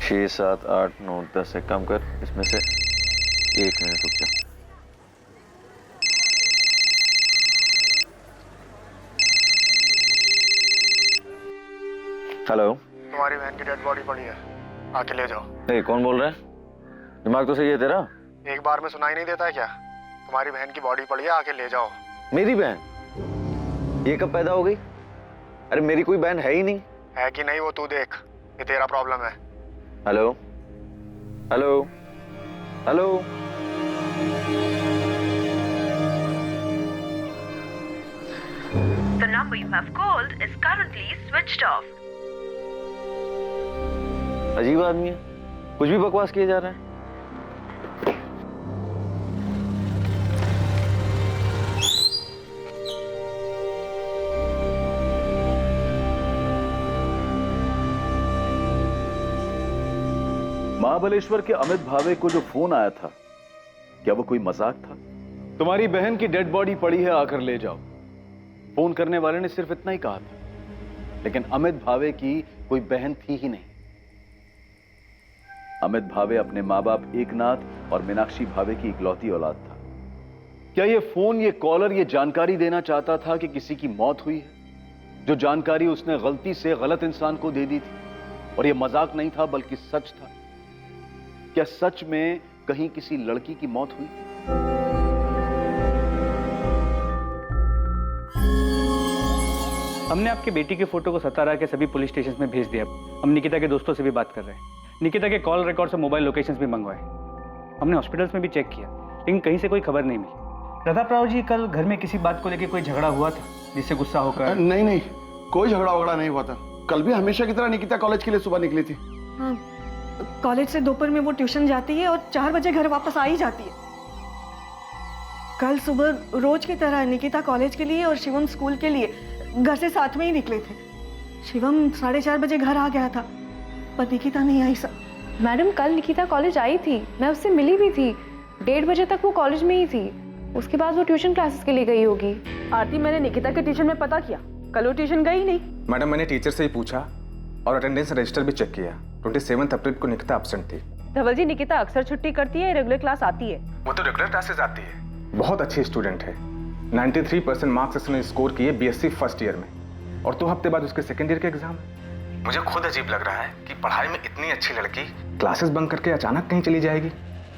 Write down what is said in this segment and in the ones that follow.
6, 7, 8, 9, 10 एक काम कर, इसमें से 1 मिनट रुक जा। हेलो, तुम्हारी बहन की डेड बॉडी पड़ी है, आके ले जाओ। ए, कौन बोल रहा है? दिमाग तो सही है तेरा? एक बार में सुनाई नहीं देता है क्या? तुम्हारी बहन की बॉडी पड़ी है, आके ले जाओ। मेरी बहन? ये कब पैदा हो गई? अरे मेरी कोई बहन है ही नहीं। है कि नहीं वो तू देख, ये तेरा प्रॉब्लम है। Hello hello hello, The number you have called is currently switched off. अजीब आदमी है, कुछ भी बकवास किए जा रहा है। महाबलेश्वर के अमित भावे को जो फोन आया था, क्या वो कोई मजाक था? तुम्हारी बहन की डेड बॉडी पड़ी है, आकर ले जाओ। फोन करने वाले ने सिर्फ इतना ही कहा था, लेकिन अमित भावे की कोई बहन थी ही नहीं। अमित भावे अपने मां बाप एकनाथ और मीनाक्षी भावे की इकलौती औलाद था। क्या ये फोन, ये कॉलर ये जानकारी देना चाहता था कि किसी की मौत हुई है, जो जानकारी उसने गलती से गलत इंसान को दे दी थी? और ये मजाक नहीं था बल्कि सच था। क्या सच में कहीं किसी लड़की की मौत हुई? हमने आपकी बेटी के फोटो को सतारा के सभी पुलिस स्टेशन में भेज दिया। हम निकिता के दोस्तों से भी बात कर रहे हैं। निकिता के कॉल रिकॉर्ड से मोबाइल लोकेशंस भी मंगवाए। हमने हॉस्पिटल्स में भी चेक किया, लेकिन कहीं से कोई खबर नहीं मिली। प्रताप राव जी, कल घर में किसी बात को लेकर कोई झगड़ा हुआ था जिससे गुस्सा होकर? नहीं नहीं, कोई झगड़ा वगड़ा नहीं हुआ था। कल भी हमेशा की तरह निकिता कॉलेज के लिए सुबह निकली थी। हाँ, कॉलेज से दोपहर में वो ट्यूशन जाती है और 4 बजे घर वापस आ ही जाती है। कल सुबह रोज की तरह निकिता कॉलेज के लिए और शिवम स्कूल के लिए घर से साथ में ही निकले थे। शिवम 4:30 बजे घर आ गया था, पर निकिता नहीं आई। सर मैडम, कल निकिता कॉलेज आई थी, मैं उससे मिली भी थी। 1:30 बजे तक वो कॉलेज में ही थी। उसके बाद वो ट्यूशन क्लासेस के लिए गई होगी। आरती, मैंने निकिता के ट्यूशन में पता किया, कल वो ट्यूशन गई नहीं। मैडम, मैंने टीचर से ही पूछा और अटेंडेंस रजिस्टर भी चेक किया। 27 अप्रैल को निकिता एब्सेंट थी। धवल जी, निकिता अक्सर छुट्टी करती है, रेगुलर क्लास आती है। वो तो रेगुलर क्लासेस आती है। बहुत अच्छी स्टूडेंट है। 93% मार्क्स उसने स्कोर किए बीएससी फर्स्ट ईयर में, और 2 हफ्ते बाद उसके सेकेंड ईयर के एग्जाम। मुझे खुद अजीब लग रहा है कि पढ़ाई में इतनी अच्छी लड़की क्लासेस बंक करके अचानक कहीं चली जाएगी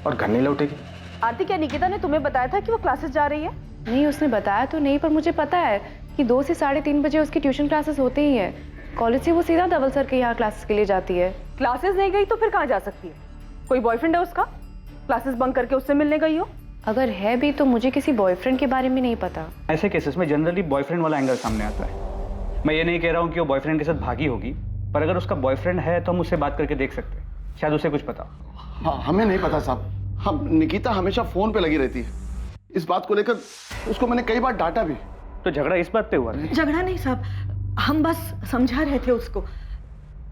और घर नहीं लौटेगी। आरती, क्या निकिता ने तुम्हें बताया था कि वो क्लासेस जा रही है? नहीं, उसने बताया तो नहीं, पर मुझे पता है कि 2 से 3:30 बजे उसकी ट्यूशन क्लासेस होती ही है। कॉलेज से वो सीधा धवल सर के यहाँ क्लासेस के लिए जाती है। क्लासेस नहीं गई तो फिर कहाँ जा सकती है? कोई बॉयफ्रेंड है उसका? क्लासेस बंक करके उससे मिलने गई हो? अगर है भी तो मुझे किसी बॉयफ्रेंड के बारे में नहीं पता। ऐसे केसेस में जनरली बॉयफ्रेंड वाला एंगल सामने आता है। मैं ये नहीं कह रहा हूँ कि वो बॉयफ्रेंड के साथ भागी होगी, पर अगर उसका बॉयफ्रेंड है तो हम उससे बात करके देख सकते हैं, शायद उसे कुछ पता। हाँ, हमें नहीं पता साहब। हम निकिता हमेशा फोन पे लगी रहती है। इस बात को लेकर उसको मैंने कई बार डांटा भी। तो झगड़ा इस बात पे हुआ? झगड़ा नहीं साहब, हम बस समझा रहे थे उसको,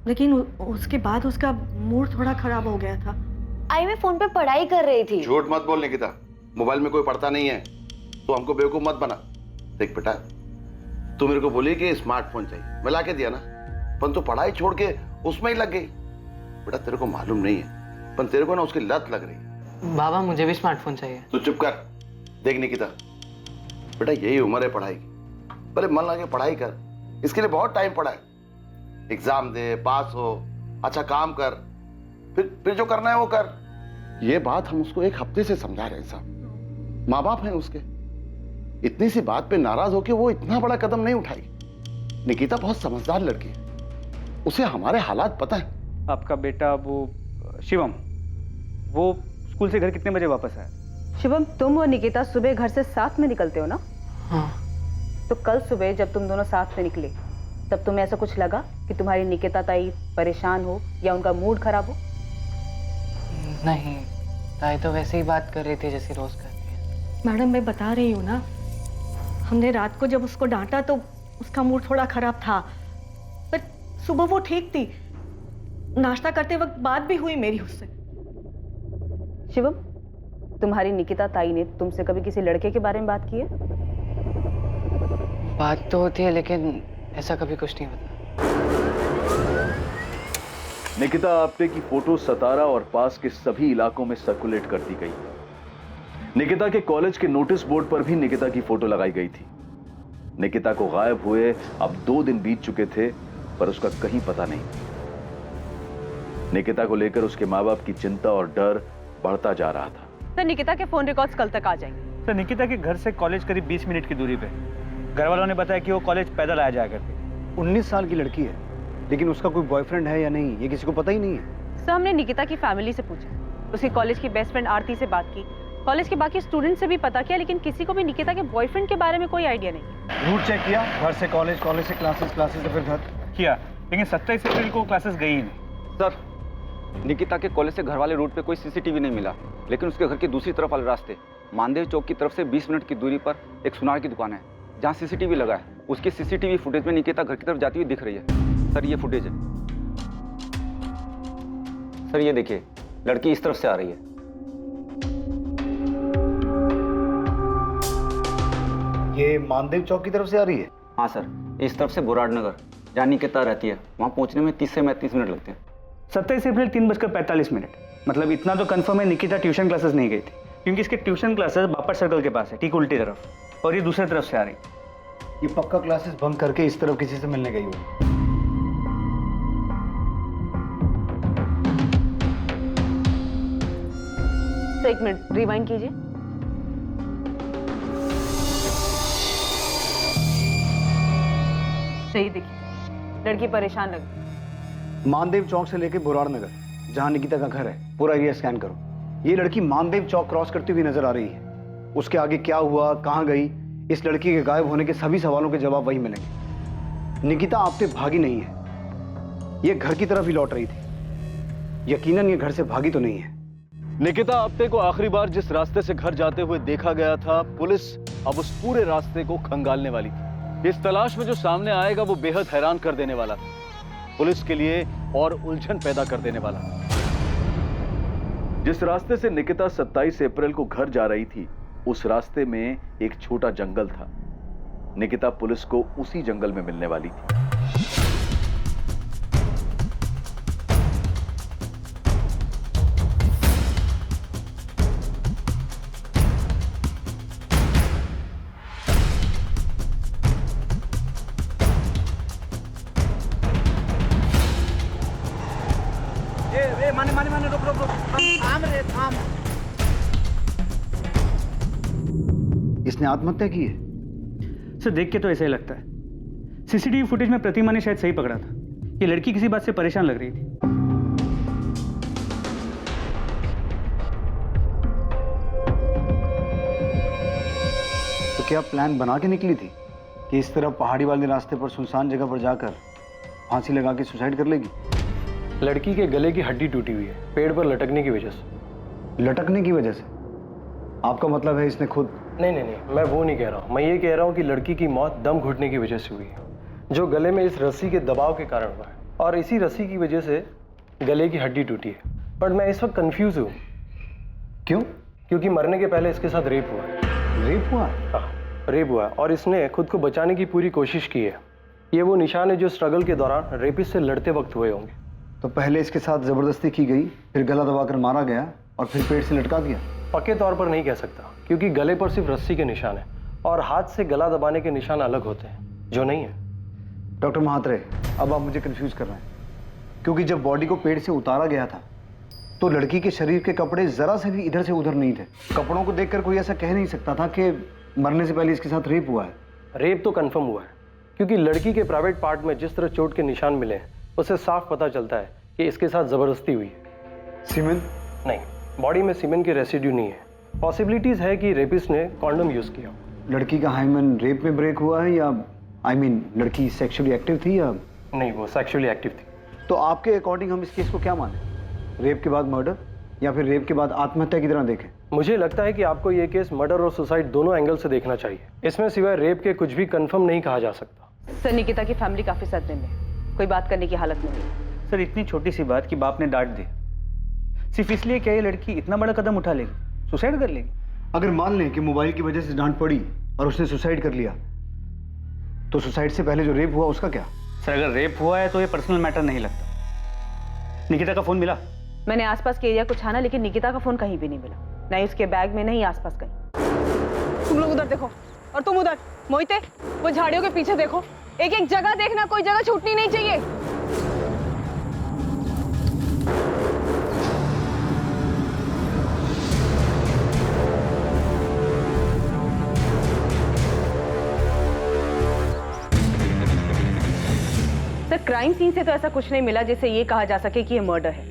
लेकिन उसके बाद उसका मूड थोड़ा खराब हो गया था। आई मैं फोन पे पढ़ाई कर रही थी। झूठ मत बोल निकिता, मोबाइल में कोई पढ़ता नहीं है। तो हमको बेवकूफ मत बना। देख बेटा, तू मेरे को बोली कि स्मार्टफोन चाहिए, मैं ला के दिया ना, पर तू पढ़ाई छोड़ के उसमें ही लग गई। बेटा तेरे को मालूम नहीं है, पर तेरे को ना उसकी लत लग रही है। बाबा, मुझे भी स्मार्टफोन चाहिए। तू चुप कर। देख निकिता, बेटा यही उम्र है पढ़ाई की, पहले मन लगा के पढ़ाई कर। इसके लिए बहुत टाइम पड़ा है। एग्जाम दे, पास हो, अच्छा काम कर, फिर जो करना है वो कर। ये बात हम उसको 1 हफ्ते से समझा रहे हैं साहब। माँ बाप हैं उसके, इतनी सी बात पे नाराज होके वो इतना बड़ा कदम नहीं उठाएगी। निकिता बहुत समझदार लड़की है, उसे हमारे हालात पता है। आपका बेटा वो शिवम, वो स्कूल से घर कितने बजे वापस आया? शिवम, तुम और निकिता सुबह घर से साथ में निकलते हो ना? हाँ। तो कल सुबह जब तुम दोनों साथ में निकले, तब तुम्हें ऐसा कुछ लगा कि तुम्हारी निकिता ताई परेशान हो या उनका मूड खराब हो? नहीं, ताई तो वैसे ही बात कर रही थी जैसे रोज करती है। मैडम, मैं बता रही हूँ ना, हमने रात को जब उसको डांटा तो उसका मूड थोड़ा खराब था, पर सुबह वो ठीक थी। नाश्ता करते वक्त बात भी हुई मेरी उससे। शिवम, तुम्हारी निकिता ताई ने तुमसे कभी किसी लड़के के बारे में बात की है? बात तो होती है, लेकिन ऐसा कभी कुछ नहीं होता। निकिता आप्टे की फोटो सतारा और पास के सभी इलाकों में सर्कुलेट कर दी गई। निकिता के कॉलेज के नोटिस बोर्ड पर भी निकिता की फोटो लगाई गई थी। निकिता को गायब हुए अब 2 दिन बीत चुके थे, पर उसका कहीं पता नहीं। निकिता को लेकर उसके माँ बाप की चिंता और डर बढ़ता जा रहा था। सर, निकिता के फोन रिकॉर्ड्स कल तक आ जाएंगे। सर, निकिता के घर से कॉलेज करीब 20 मिनट की दूरी पे। घर वालों ने बताया कि वो कॉलेज पैदल आया जाया करती। 19 साल की लड़की है, लेकिन उसका कोई बॉयफ्रेंड है या नहीं ये किसी को पता ही नहीं है। सर, हमने निकिता की फैमिली से पूछा, उसकी कॉलेज की बेस्ट फ्रेंड आरती से बात की, कॉलेज के बाकी स्टूडेंट से भी पता किया, लेकिन किसी को भी निकिता के बॉयफ्रेंड के बारे में कोई आइडिया नहीं। रूट चेक किया, घर से कॉलेज, कॉलेज से क्लासेस, क्लासेस से फिर घर किया, लेकिन 27 अप्रैल को क्लासेस गई ही नहीं। सर, निकिता के कॉलेज से घर वाले रूट पे कोई सीसीटीवी नहीं मिला, लेकिन उसके घर की दूसरी तरफ वाले रास्ते मानदेव चौक की तरफ से 20 मिनट की दूरी पर एक सुनार की दुकान है जहाँ सीसीटीवी लगा है। उसकी सीसीटीवी फुटेज में निकिता घर की तरफ जाती हुई दिख रही है। सर, ये फुटेज है। सर, ये देखिए, लड़की इस तरफ से आ रही है। ये मानदेव चौक की तरफ से आ रही है? हाँ सर, इस तरफ से बुराड़ नगर जहाँ निकिता रहती है, वहाँ पहुँचने में 30 से 35 मिनट लगते हैं। 27 अप्रैल 3:45। मतलब इतना तो कंफर्म है निकिता ट्यूशन क्लासेस नहीं गई थी, क्योंकि इसके ट्यूशन क्लासेस बापर सर्कल के पास है, ठीक उल्टी तरफ, और ये दूसरी तरफ से आ रही। ये पक्का क्लासेस बंक करके इस तरफ किसी से मिलने गई होगी। तो 1 मिनट रिवाइंड कीजिए। सही देखिए, लड़की परेशान लग रही। मानदेव चौक से लेके बुराड़ नगर जहां निकिता का घर है, पूरा एरिया स्कैन करो। ये लड़की मानदेव चौक क्रॉस करती हुई नजर आ रही है। उसके आगे क्या हुआ, कहां गई, इस लड़की के गायब होने के सभी सवालों के जवाब वही मिलेंगे। निकिता आपसे भागी नहीं है, ये घर की तरफ ही लौट रही थी। यकीनन ये घर से भागी तो नहीं है। निकिता आप्टे को आखिरी बार जिस रास्ते से घर जाते हुए देखा गया था, पुलिस अब उस पूरे रास्ते को खंगालने वाली थी। इस तलाश में जो सामने आएगा वो बेहद हैरान कर देने वाला था, पुलिस के लिए और उलझन पैदा कर देने वाला। जिस रास्ते से निकिता 27 अप्रैल को घर जा रही थी, उस रास्ते में एक छोटा जंगल था। निकिता पुलिस को उसी जंगल में मिलने वाली थी। माने रुक रुक रुक, थाम रे थाम। इसने आत्महत्या की है? सर, देख के तो ऐसा ही लगता है। सीसीटीवी फुटेज में प्रतिमा ने शायद सही पकड़ा था। ये लड़की किसी बात से परेशान लग रही थी। तो क्या प्लान बना के निकली थी कि इस तरह पहाड़ी वाले रास्ते पर सुनसान जगह पर जाकर फांसी लगा के सुसाइड कर लेगी? लड़की के गले की हड्डी टूटी हुई है, पेड़ पर लटकने की वजह से। लटकने की वजह से? आपका मतलब है इसने खुद? नहीं, मैं वो नहीं कह रहा हूँ। मैं ये कह रहा हूँ कि लड़की की मौत दम घुटने की वजह से हुई है, जो गले में इस रस्सी के दबाव के कारण हुआ है, और इसी रस्सी की वजह से गले की हड्डी टूटी है। बट मैं इस वक्त कंफ्यूज हूँ। क्यों? क्योंकि मरने के पहले इसके साथ रेप हुआ है। रेप हुआ? हाँ, रेप हुआ है, और इसने खुद को बचाने की पूरी कोशिश की है। ये वो निशान है जो स्ट्रगल के दौरान रेपिस्ट से लड़ते वक्त हुए होंगे। तो पहले इसके साथ जबरदस्ती की गई, फिर गला दबाकर मारा गया, और फिर पेट से लटका दिया? पक्के तौर पर नहीं कह सकता, क्योंकि गले पर सिर्फ रस्सी के निशान है और हाथ से गला दबाने के निशान अलग होते हैं, जो नहीं है। डॉक्टर महात्रे, अब आप मुझे कंफ्यूज कर रहे हैं, क्योंकि जब बॉडी को पेट से उतारा गया था तो लड़की के शरीर के कपड़े जरा से भी इधर से उधर नहीं थे। कपड़ों को देखकर कोई ऐसा कह नहीं सकता था कि मरने से पहले इसके साथ रेप हुआ है। रेप तो कंफर्म हुआ है, क्योंकि लड़की के प्राइवेट पार्ट में जिस तरह चोट के निशान मिले हैं, उससे साफ पता चलता है कि इसके साथ जबरदस्ती हुई है। सीमेन? नहीं, बॉडी में सीमेन के रेसिड्यू नहीं है। पॉसिबिलिटीज है कि रेपिस्ट ने कॉन्डोम यूज किया। लड़की का हाइमन रेप में ब्रेक हुआ है, या लड़की सेक्सुअली एक्टिव थी या नहीं? वो सेक्सुअली एक्टिव थी। तो आपके अकॉर्डिंग हम इस केस को क्या माने? रेप के बाद मर्डर, या फिर रेप के बाद आत्महत्या की तरह देखें? मुझे लगता है कि आपको ये केस मर्डर और सुसाइड दोनों एंगल से देखना चाहिए। इसमें सिवाय रेप के कुछ भी कंफर्म नहीं कहा जा सकता। सर, निकिता की फैमिली काफी सदमे में है, कोई बात करने की हालत में नहीं। सर, इतनी छोटी सी बात कि बाप ने डांट दी, सिर्फ इसलिए क्या ये लड़की इतना बड़ा कदम उठा लेगी, सुसाइड कर लेगी? अगर मान लें कि मोबाइल की वजह से डांट पड़ी और उसने सुसाइड कर लिया, तो सुसाइड से पहले जो रेप हुआ उसका क्या? सर, अगर रेप हुआ है तो ये पर्सनल मैटर नहीं लगता। निकिता का फोन मिला? मैंने आसपास के एरिया को छाना लेकिन निकिता का फोन कहीं भी नहीं मिला, नहीं उसके बैग में नहीं आसपास कहीं। तुम लोग उधर देखो और तुम उधर। मोहिते, वो झाड़ियों के पीछे देखो, एक एक जगह देखना, कोई जगह छूटनी नहीं चाहिए। सर क्राइम सीन से तो ऐसा कुछ नहीं मिला जिससे ये कहा जा सके कि ये मर्डर है।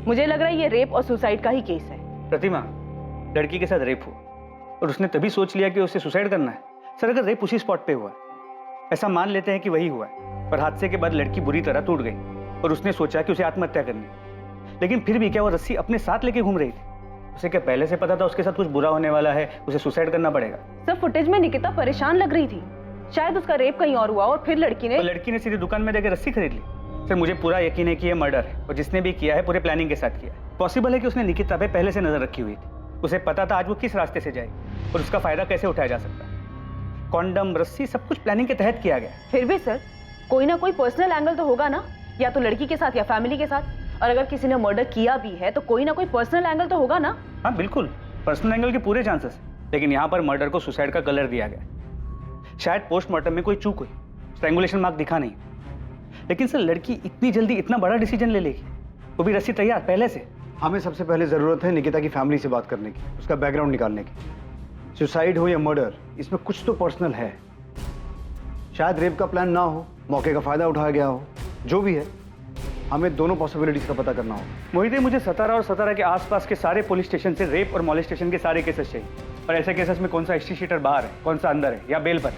मुझे लग रहा है ये रेप और सुसाइड का ही केस है। प्रतिमा, लड़की के साथ रेप हुआ और उसने तभी सोच लिया कि उसे सुसाइड करना है। सर अगर रेप उसी स्पॉट पे हुआ, ऐसा मान लेते हैं कि वही हुआ है, पर हादसे के बाद लड़की बुरी तरह टूट गई और उसने सोचा कि उसे आत्महत्या करनी है। लेकिन फिर भी क्या वो रस्सी अपने साथ लेके घूम रही थी? उसे क्या पहले से पता था उसके साथ कुछ बुरा होने वाला है, उसे सुसाइड करना पड़ेगा? सर फुटेज में निकिता परेशान लग रही थी, शायद उसका रेप कहीं और हुआ और फिर लड़की ने सीधे दुकान में देकर रस्सी खरीद ली। सर मुझे पूरा यकीन है कि ये मर्डर है और जिसने भी किया है पूरे प्लानिंग के साथ किया है। पॉसिबल है कि उसने निकिता पे पहले से नजर रखी हुई थी, उसे पता था आज वो किस रास्ते से जाएगी और उसका फायदा कैसे उठाया जा सकता है। कॉन्डम, रस्सी, सब कुछ प्लानिंग के तहत किया गया। फिर भी सर कोई ना कोई पर्सनल एंगल तो होगा ना, या तो लड़की के साथ या फैमिली के साथ। और अगर किसी ने मर्डर किया भी है तो कोई ना कोई पर्सनल एंगल तो होगा ना। हाँ बिल्कुल, पर्सनल एंगल के पूरे चांसेस, लेकिन यहाँ पर मर्डर को सुसाइड का कलर दिया गया। शायद पोस्टमार्टम में कोई चूक हुई, स्ट्रैंगुलेशन मार्क दिखा नहीं। लेकिन सर लड़की इतनी जल्दी इतना बड़ा डिसीजन ले लेगी, वो भी रस्सी तैयार पहले से? हमें सबसे पहले जरूरत है निकिता की फैमिली से बात करने की, उसका बैकग्राउंड निकालने की। सुसाइड हो या मर्डर, इसमें कुछ तो पर्सनल है। शायद रेप का प्लान ना हो, मौके का फायदा उठाया गया हो, जो भी है हमें दोनों पॉसिबिलिटीज का पता करना होगा। मोहित, मुझे सतारा और सतारा के आसपास के सारे पुलिस स्टेशन से रेप और मॉलेस्टेशन के सारे केसेस चाहिए। और ऐसे केसेस में कौन सा हिस्ट्री शीटर बाहर है, कौन सा अंदर है या बेल पर,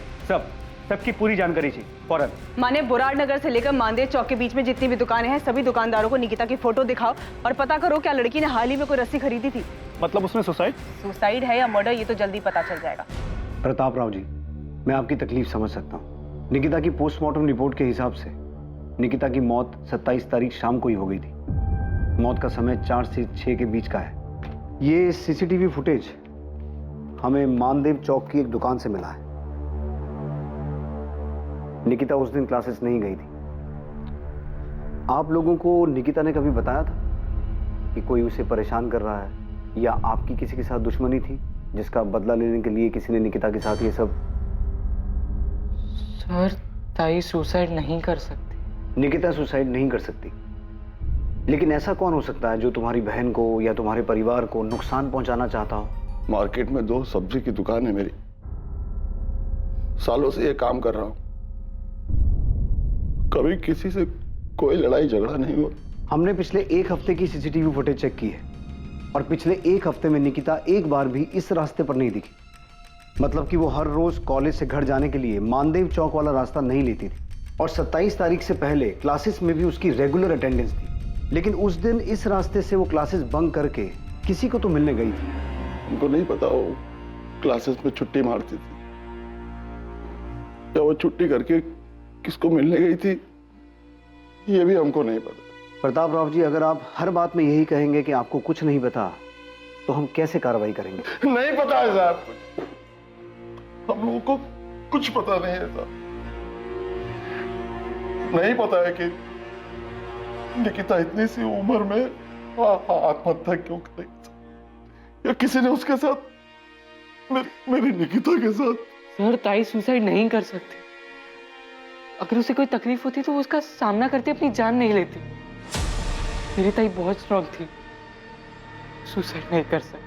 सबकी पूरी जानकारी चाहिए फौरन। माने बुराड़ नगर से लेकर मानदेव चौक के बीच में जितनी भी दुकानें हैं, सभी दुकानदारों को निकिता की फोटो दिखाओ और पता करो क्या लड़की ने हाल ही में कोई रस्सी खरीदी थी। मतलब उसने सुसाइड है या मर्डर ये तो जल्दी पता चल जाएगा। प्रताप राव जी, मैं आपकी तकलीफ समझ सकता हूँ। निकिता की पोस्टमार्टम रिपोर्ट के हिसाब से निकिता की मौत 27 तारीख शाम को ही हो गई थी। मौत का समय 4 से 6 के बीच का है। ये सीसीटीवी फुटेज हमें मानदेव चौक की एक दुकान से मिला है। निकिता उस दिन क्लासेस नहीं गई थी। आप लोगों को निकिता ने कभी बताया था कि कोई उसे परेशान कर रहा है या आपकी किसी के साथ दुश्मनी थी जिसका बदला लेने के लिए किसी ने निकिता के साथ ये सब? सर ताई सुसाइड नहीं कर सकती। निकिता सुसाइड नहीं कर सकती, लेकिन ऐसा कौन हो सकता है जो तुम्हारी बहन को या तुम्हारे परिवार को नुकसान पहुंचाना चाहता हो? मार्केट में 2 सब्जी की दुकान है मेरी, सालों से ये काम कर रहा हूं, कभी किसी से कोई लड़ाई झगड़ा नहीं हुआ। हमने पिछले 1 हफ्ते की सीसीटीवी फुटेज चेक की है और पिछले 1 हफ्ते में निकिता एक बार भी इस रास्ते पर नहीं दिखी। मतलब कि वो हर रोज कॉलेज से घर जाने के लिए मानदेव चौक वाला रास्ता नहीं लेती थी और 27 तारीख से पहले क्लासेस में भी उसकी रेगुलर अटेंडेंस थी। लेकिन उस दिन इस रास्ते से वो क्लासेस बंक करके किसी को तो मिलने गई थी। हमको नहीं पता वो क्लासेस में छुट्टी मारती थी या वो छुट्टी करके किसको मिलने गई थी, ये भी हमको नहीं पता। प्रताप राव जी, अगर आप हर बात में यही कहेंगे कि आपको कुछ नहीं पता, तो हम कैसे कार्रवाई करेंगे? नहीं पता है साहब, हम लोगों को कुछ पता नहीं है साहब। नहीं पता है कि निकिता इतनी सी उम्र में आत्महत्या क्यों करेगी या किसी ने उसके साथ मेरी निकिता के साथ। सर ताई सुसाइड नहीं कर सकती। अगर उसे कोई तकलीफ होती तो वो उसका सामना करते अपनी जान नहीं लेती। मेरी ताई बहुत स्ट्रांग थी, सुसाइड नहीं कर सकती।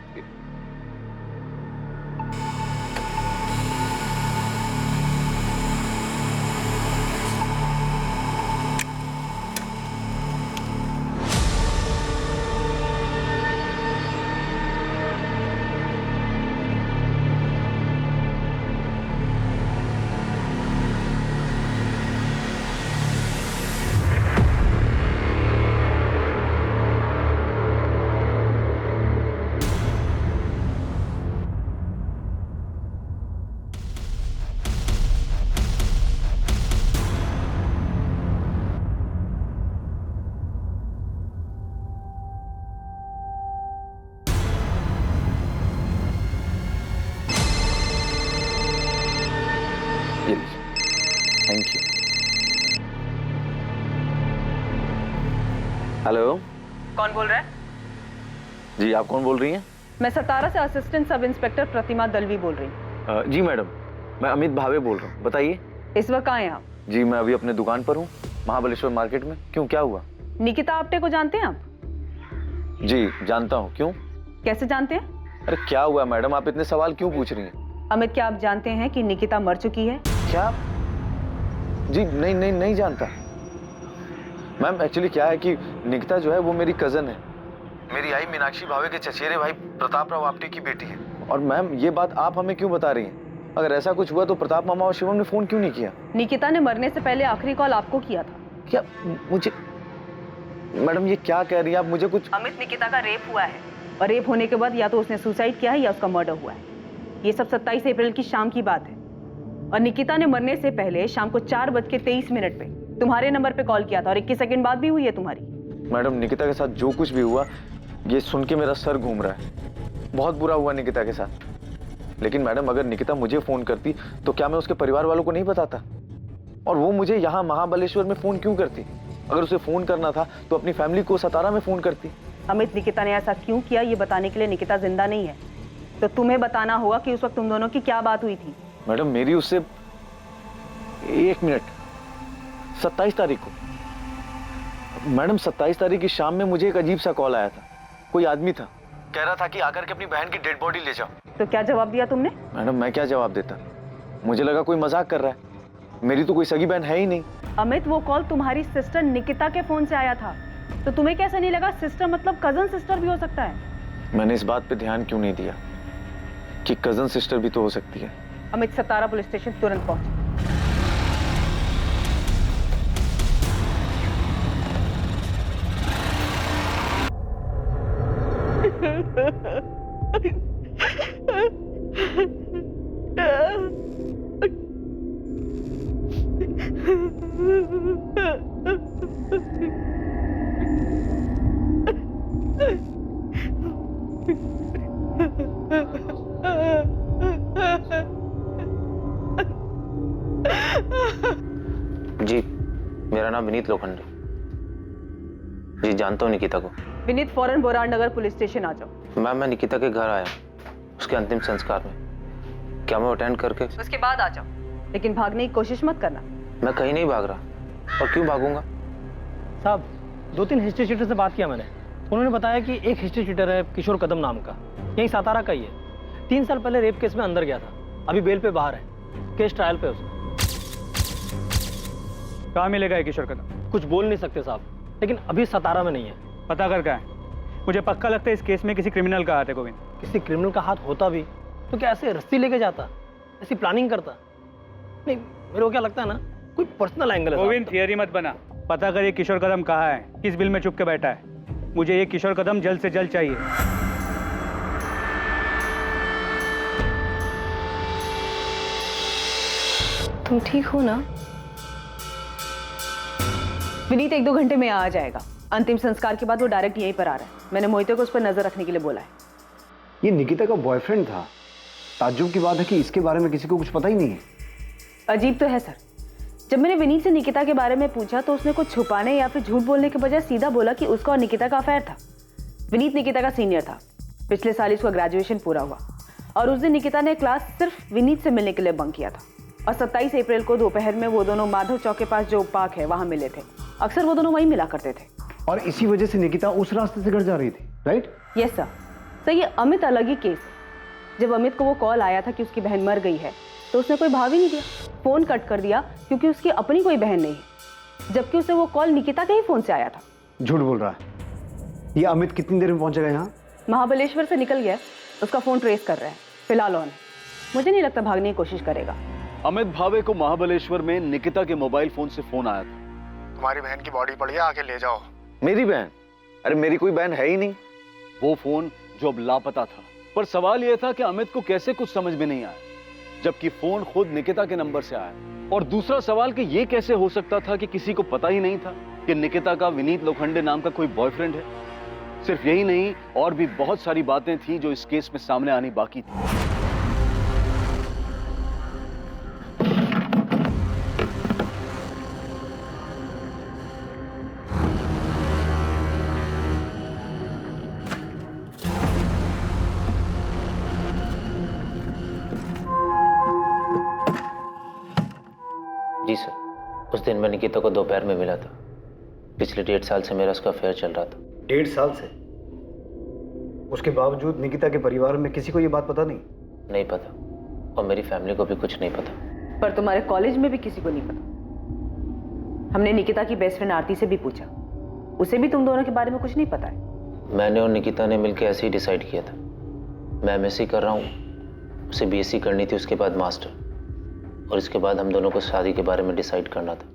हेलो, कौन बोल रहा है? जी आप कौन बोल रही हैं? मैं सतारा से असिस्टेंट सब इंस्पेक्टर प्रतिमा दलवी बोल रही हूँ। जी मैडम, मैं अमित भावे बोल रहा हूँ, बताइए। इस वक्त कहाँ हैं आप? जी मैं अभी अपने दुकान पर हूँ, महाबलेश्वर मार्केट में। क्यों, क्या हुआ? निकिता आप्टे को जानते हैं आप? जी जानता हूँ। क्यों? कैसे जानते हैं? अरे क्या हुआ मैडम, आप इतने सवाल क्यों पूछ रही हैं? अमित, क्या आप जानते हैं कि निकिता मर चुकी है? क्या? जी नहीं जानता मैम। एक्चुअली क्या है कि निकिता जो है वो मेरी कजन है, मेरी आई मीनाक्षी भावे के चचेरे भाई प्रताप राव आप्टे की बेटी है। और मैम ये बात आप हमें क्यों बता रही हैं? अगर ऐसा कुछ हुआ तो प्रताप मामा और शिवम ने फोन क्यों नहीं किया? निकिता ने मरने से पहले आखिरी कॉल आपको किया था। क्या? मुझे मैडम ये क्या कह रही हैं आप? मुझे कुछ... अमित, निकिता का रेप हुआ है और रेप होने के बाद या तो उसने सुसाइड किया है या उसका मर्डर हुआ है। ये सब 27 अप्रैल की शाम की बात है और निकिता ने मरने से पहले शाम को 4:23 पे तुम्हारे नंबर पे कॉल किया था और 21 सेकंड बाद भी हुई है तुम्हारी। मैडम निकिता के साथ जो कुछ भी हुआ ये सुन के मेरा सर घूम रहा है। बहुत बुरा हुआ निकिता के साथ। लेकिन मैडम अगर निकिता मुझे फोन करती तो क्या मैं उसके परिवार वालों को नहीं बताता? और वो मुझे यहाँ महाबलेश्वर में फोन क्यों करती? अगर उसे फोन करना था तो अपनी फैमिली को सतारा में फोन करती। अमित, निकिता ने ऐसा क्यों किया ये बताने के लिए निकिता जिंदा नहीं है, तो तुम्हें बताना होगा कि उस वक्त तुम दोनों की क्या बात हुई थी। मैडम मेरी उससे 1 मिनट 27 तारीख को मैडम 27 तारीख की शाम में मुझे एक अजीब सा कॉल आया था। कोई आदमी था, कह रहा था कि आकर के अपनी बहन की डेड बॉडी ले जाओ। तो क्या जवाब दिया तुमने? मैडम मैं क्या जवाब देता, मुझे लगा कोई मजाक कर रहा है। मेरी तो कोई सगी बहन है ही नहीं। अमित, वो कॉल तुम्हारी सिस्टर निकिता के फोन से आया था, तो तुम्हें कैसे नहीं लगा सिस्टर मतलब कजन सिस्टर भी हो सकता है? मैंने इस बात पे ध्यान क्यों नहीं दिया कि कजन सिस्टर भी तो हो सकती है। अमित, सतारा पुलिस स्टेशन तुरंत पहुंचे। जी मेरा नाम विनीत लोखंडे। जी जानता हूँ निकिता को। विनीत, फौरन बोराड़ नगर पुलिस स्टेशन आ जाओ। मैम मैं निकिता के घर आया उसके अंतिम संस्कार में, क्या मैं अटेंड करके? उसके बाद आ जाओ, लेकिन भागने की कोशिश मत करना। मैं कहीं नहीं भाग रहा। और क्यों भागूंगा? साहब 2-3 हिस्ट्री शीटर से बात किया मैंने, उन्होंने बताया कि एक हिस्ट्री शीटर है किशोर कदम नाम का, यही सातारा का ही है। 3 साल पहले रेप केस में अंदर गया था, अभी बेल पे बाहर है, केस ट्रायल पे उसका। कहाँ मिलेगा ये किशोर कदम? कुछ बोल नहीं सकते साहब, लेकिन अभी सतारा में नहीं है। पता कर क्या है? मुझे पक्का लगता है इस केस में किसी क्रिमिनल का हाथ है। गोविंद, किसी क्रिमिनल का हाथ होता भी तो क्या ऐसे रस्सी लेके जाता, ऐसी प्लानिंग करता? नहीं, मेरे को क्या लगता है ना, कोई पर्सनल एंगल है। गोविंद थियरी मत बना, पता कर ये किशोर कदम कहाँ है, किस बिल में छुप के बैठा है। मुझे ये किशोर कदम जल्द से जल्द चाहिए। तुम ठीक हो ना? विनीत 1-2 घंटे में आ जाएगा। अंतिम संस्कार के बाद वो डायरेक्ट यहीं पर आ रहा है। मैंने मोहिते को उस पर नजर रखने के लिए बोला है। ये निकिता का बॉयफ्रेंड था। ताज्जुब की बात है कि इसके बारे में किसी को कुछ पता ही नहीं है। अजीब तो है सर। जब मैंने विनीत से निकिता के बारे में पूछा तो उसने कुछ छुपाने या फिर झूठ बोलने के बजाय सीधा बोला कि उसका और निकिता का अफेयर था। विनीत निकिता का सीनियर था, पिछले साल इसका ग्रेजुएशन पूरा हुआ और उस दिन निकिता ने क्लास सिर्फ विनीत से मिलने के लिए बंक किया था। और 27 अप्रैल को दोपहर में वो दोनों माधव चौक के पास जो पार्क है वहां मिले थे। अक्सर वो दोनों वहीं मिला करते थे। और इसी वजह से निकिता उस रास्ते से घर जा रही थी, राइट? Yes sir. सर ये अमित अलग ही केस है। जब अमित को वो कॉल आया था कि उसकी बहन मर गई है तो उसने कोई भाव ही नहीं दिया, फोन कट कर दिया क्योंकि उसकी अपनी कोई बहन नहीं है, जबकि उसे वो कॉल निकिता के ही फोन से आया था। झूठ बोल रहा है। ये अमित कितनी देर में पहुंचेगा यहाँ? महाबलेश्वर से निकल गया, उसका फोन ट्रेस कर रहा है फिलहाल ऑन है। मुझे नहीं लगता भागने की कोशिश करेगा। अमित भावे को महाबलेश्वर में निकिता के मोबाइल फोन से फोन आया था। तुम्हारी बहन की बॉडी पड़ी है, आके ले जाओ। मेरी बहन? अरे मेरी कोई बहन है ही नहीं। वो फोन जो अब लापता था, पर सवाल यह था कि अमित को कैसे कुछ समझ में नहीं आया, जबकि फोन खुद निकिता के नंबर से आया। और दूसरा सवाल कि यह कैसे हो सकता था कि किसी को पता ही नहीं था कि निकिता का विनीत लोखंडे नाम का कोई बॉयफ्रेंड है। सिर्फ यही नहीं, और भी बहुत सारी बातें थी जो इस केस में सामने आनी बाकी थी। उस दिन मैं निकिता को दोपहर में मिला था। पिछले 1.5 साल से मेरा उसका अफेयर चल रहा था। 1.5 साल से? उसके बावजूद निकिता के परिवार में किसी को ये बात पता नहीं? नहीं पता, और मेरी फैमिली को भी कुछ नहीं पता। पर तुम्हारे कॉलेज में भी किसी को नहीं पता? हमने निकिता की बेस्ट फ्रेंड आरती से भी पूछा, उसे भी तुम दोनों के बारे में कुछ नहीं पता है? मैंने और निकिता ने मिलकर ऐसे ही डिसाइड किया था। मैं एमएससी कर रहा हूँ, उसे बीएससी करनी थी, उसके बाद मास्टर, और इसके बाद हम दोनों को शादी के बारे में डिसाइड करना था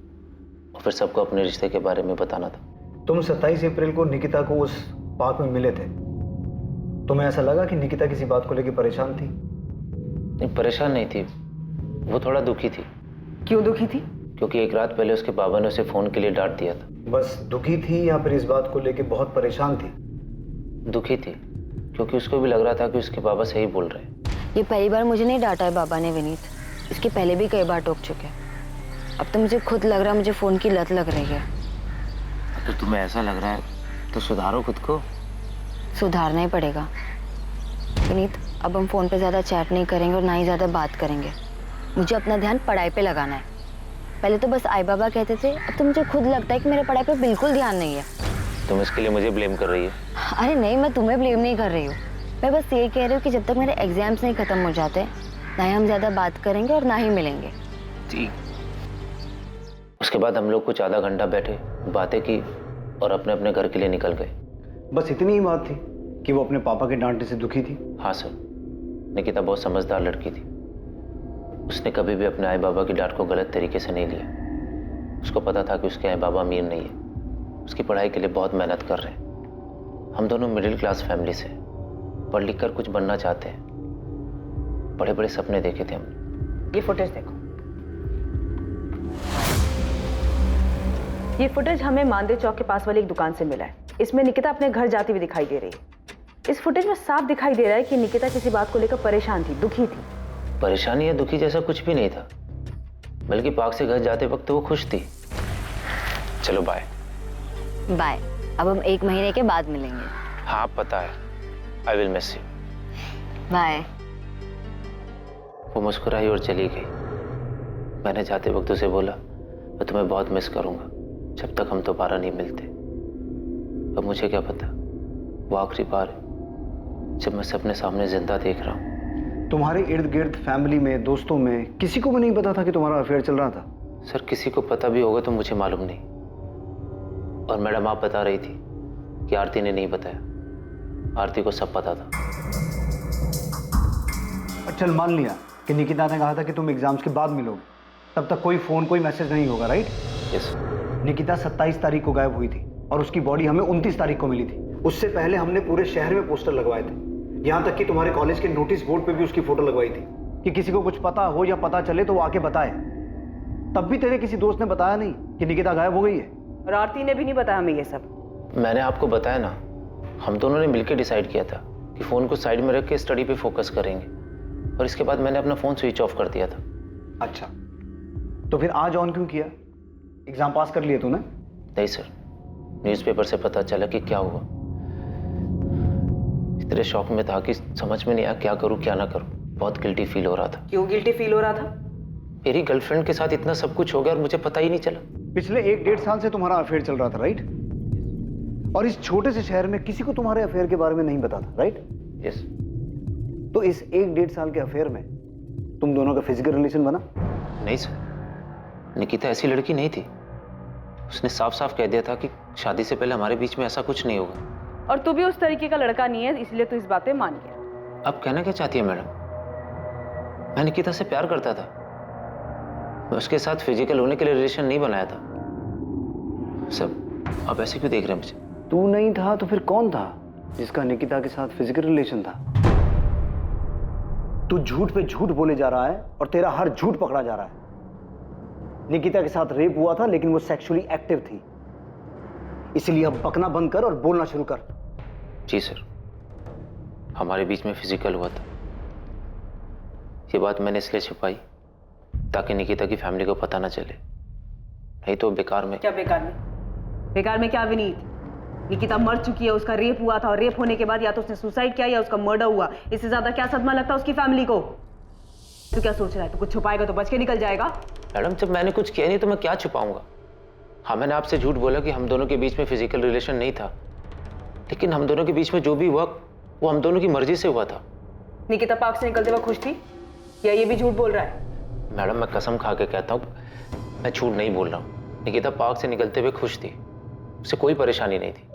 और फिर सबको अपने रिश्ते के बारे में बताना था। तुम 27 अप्रैल को निकिता को उस पार्क में मिले थे। तुम्हें ऐसा लगा कि निकिता किसी बात को लेकर परेशान थी? नहीं, परेशान नहीं थी, वो थोड़ा दुखी थी। क्यों दुखी थी? क्योंकि एक रात पहले उसके बाबा ने उसे फोन के लिए डांट दिया था। बस दुखी थी या फिर इस बात को लेकर बहुत परेशान थी? दुखी थी, क्योंकि उसको भी लग रहा था कि उसके बाबा सही बोल रहे हैं। ये पहली बार मुझे नहीं डांटा है बाबा ने विनीत, इसके पहले भी कई बार टोक चुके हैं। अब तो मुझे खुद लग रहा है मुझे फोन की लत लग रही है। तो तुम्हें ऐसा लग रहा है तो सुधारो खुद को। सुधारना ही पड़ेगा विनीत। अब हम फोन पे ज्यादा चैट नहीं करेंगे और ना ही ज्यादा बात करेंगे। मुझे अपना ध्यान पढ़ाई पे लगाना है। पहले तो बस आई बाबा कहते थे, अब तो मुझे खुद लगता है कि मेरे पढ़ाई पे बिल्कुल ध्यान नहीं है। तुम इसके लिए मुझे ब्लेम कर रही है? अरे नहीं, मैं तुम्हें ब्लेम नहीं कर रही हूँ। मैं बस ये कह रही हूँ कि जब तक मेरे एग्जाम्स नहीं खत्म हो जाते, ना ही हम ज्यादा बात करेंगे और ना ही मिलेंगे। ठीक। उसके बाद हम लोग कुछ आधा घंटा बैठे, बातें की और अपने अपने घर के लिए निकल गए। बस इतनी ही बात थी कि वो अपने पापा के डांटने से दुखी थी? हाँ सर, निकिता बहुत समझदार लड़की थी। उसने कभी भी अपने आई बाबा की डांट को गलत तरीके से नहीं लिया। उसको पता था कि उसके आई बाबा अमीर नहीं है, उसकी पढ़ाई के लिए बहुत मेहनत कर रहे हैं। हम दोनों मिडिल क्लास फैमिली से, पढ़ लिख कर कुछ बनना चाहते हैं। बड़े बड़े सपने देखे थे हमने। ये फुटेज देखो। ये फुटेज हमें मानदेव चौक के पास वाली एक दुकान से मिला है। इसमें निकिता अपने घर जाती हुई दिखाई दे रही है। इस फुटेज में साफ दिखाई दे रहा है कि निकिता किसी बात को लेकर परेशान थी, दुखी थी। परेशानी या दुखी जैसा कुछ भी नहीं था, बल्कि पार्क से घर जाते वक्त वो खुश थी। चलो बाय। बाय। अब हम 1 महीने के बाद मिलेंगे। हाँ पता है, I will miss you. Bye. वो मुस्कुराई और चली गई। मैंने जाते वक्त उसे बोला, मैं तुम्हें बहुत मिस करूंगा जब तक हम दोबारा नहीं मिलते। अब मुझे क्या पता, वो आखिरी बार है जब मैं सबने सामने जिंदा देख रहा हूँ। तुम्हारे इर्द गिर्द फैमिली में, दोस्तों में किसी को भी नहीं पता था कि तुम्हारा अफेयर चल रहा था? सर किसी को पता भी होगा तो मुझे मालूम नहीं। और मैडम आप बता रही थी कि आरती ने नहीं बताया। आरती को सब पता था। चल मान लिया कि निकिता ने कहा था कि तुम एग्जाम्स के बाद मिलोगे, तब तक कोई फोन कोई मैसेज नहीं होगा, राइट? यस। निकिता 27 तारीख को गायब हुई थी और उसकी बॉडी हमें 29 तारीख को मिली थी। उससे पहले हमने पूरे शहर में पोस्टर लगवाए थे, यहाँ तक कि तुम्हारे कॉलेज के नोटिस बोर्ड पे भी उसकी फोटो लगवाई थी कि किसी को कुछ पता हो या पता चले तो वो आके बताए। तब भी तेरे किसी दोस्त ने बताया नहीं कि निकिता गायब हो गई है? और आरती ने भी नहीं बताया हमें ये सब। मैंने आपको बताया ना, हम दोनों ने मिलकर डिसाइड किया था कि फोन को साइड में रख के स्टडी पे फोकस करेंगे, और इसके बाद मैंने अपना फोन स्विच ऑफ कर दिया था। अच्छा, तो फिर आज ऑन क्यों किया? एग्जाम पास कर लिए तूने? नहीं सर, न्यूज़पेपर से पता चला कि क्या हुआ। इतने शॉक में था कि समझ में नहीं आया क्या करूं क्या ना करूं। बहुत गिल्टी फील हो रहा था। क्यों गिल्टी फील हो रहा था? मेरी गर्लफ्रेंड के साथ इतना सब कुछ हो गया और मुझे पता ही नहीं चला। पिछले 1-1.5 साल से तुम्हारा अफेयर चल रहा था, राइट? और इस छोटे से शहर में किसी को तुम्हारे अफेयर के बारे में नहीं पता था, राइट? यस। तो इस 1-1.5 साल के अफेयर में तुम दोनों का फिजिकल रिलेशन बना? नहीं सर, निकिता ऐसी लड़की नहीं थी। उसने साफ साफ कह दिया था कि शादी से पहले हमारे बीच में ऐसा कुछ नहीं होगा। और तू भी उस तरीके का लड़का नहीं है, इसलिए तू इस बात पे मान गया। अब कहना क्या चाहती है मैडम? मैं निकिता से प्यार करता था, मैं उसके साथ फिजिकल होने के लिए रिलेशन नहीं बनाया था। सब अब ऐसे क्यों देख रहे हैं मुझे? तू नहीं था तो फिर कौन था जिसका निकिता के साथ फिजिकल रिलेशन था? तू झूठ पे झूठ बोले जा रहा है और तेरा हर झूठ पकड़ा जा रहा है। निकिता के साथ रेप हुआ था, लेकिन वो सेक्सुअली एक्टिव थी। इसलिए अब बकना बंद कर और बोलना शुरू कर। जी सर, हमारे बीच में फिजिकल हुआ था। ये बात मैंने इसलिए छुपाई ताकि निकिता की फैमिली को पता ना चले, नहीं तो बेकार में। क्या बेकार में? बेकार में क्या विनीत? निकिता मर चुकी है, उसका रेप हुआ था और रेप होने के बाद या तो उसने सुसाइड किया या उसका मर्डर हुआ। इससे ज्यादा क्या सदमा लगता है उसकी फैमिली को? तू क्या सोच रहा है? तू कुछ छुपाएगा तो बच के निकल जाएगा? मैडम जब मैंने कुछ किया नहीं तो मैं क्या छुपाऊंगा? हाँ, मैंने आपसे झूठ बोला कि हम दोनों के बीच में फिजिकल रिलेशन नहीं था, लेकिन हम दोनों के बीच में जो भी हुआ वो हम दोनों की मर्जी से हुआ था। निकिता पार्क से निकलते वक्त खुश थी या ये भी झूठ बोल रहा है? मैडम मैं कसम खा के कहता हूँ, मैं झूठ नहीं बोल रहा हूँ। निकिता पार्क से निकलते हुए खुश थी, उसे कोई परेशानी नहीं थी।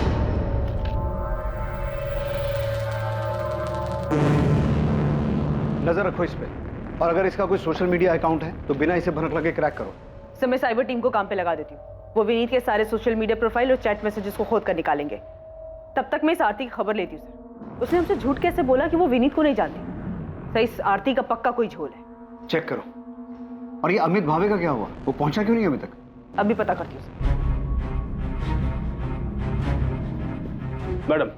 नजर रखो इस पे, और अगर इसका कोई सोशल मीडिया अकाउंट है तो बिना इसे भनक लगे क्रैक करो। सर मैं साइबर टीम को काम पे लगा देती हूँ। वो विनीत के सारे सोशल मीडिया प्रोफाइल और चैट मैसेजेस को खोद कर निकालेंगे। तब तक मैं इस आरती की खबर लेती हूँ सर। उसने हमसे झूठ कैसे बोला कि वो विनीत को नहीं जानती? सर इस आरती का पक्का कोई झोल है। चेक करो। और ये अमित भावे का क्या हुआ? वो पहुंचा क्यों नहीं अभी तक? अभी पता करती हूँ सर। मैडम,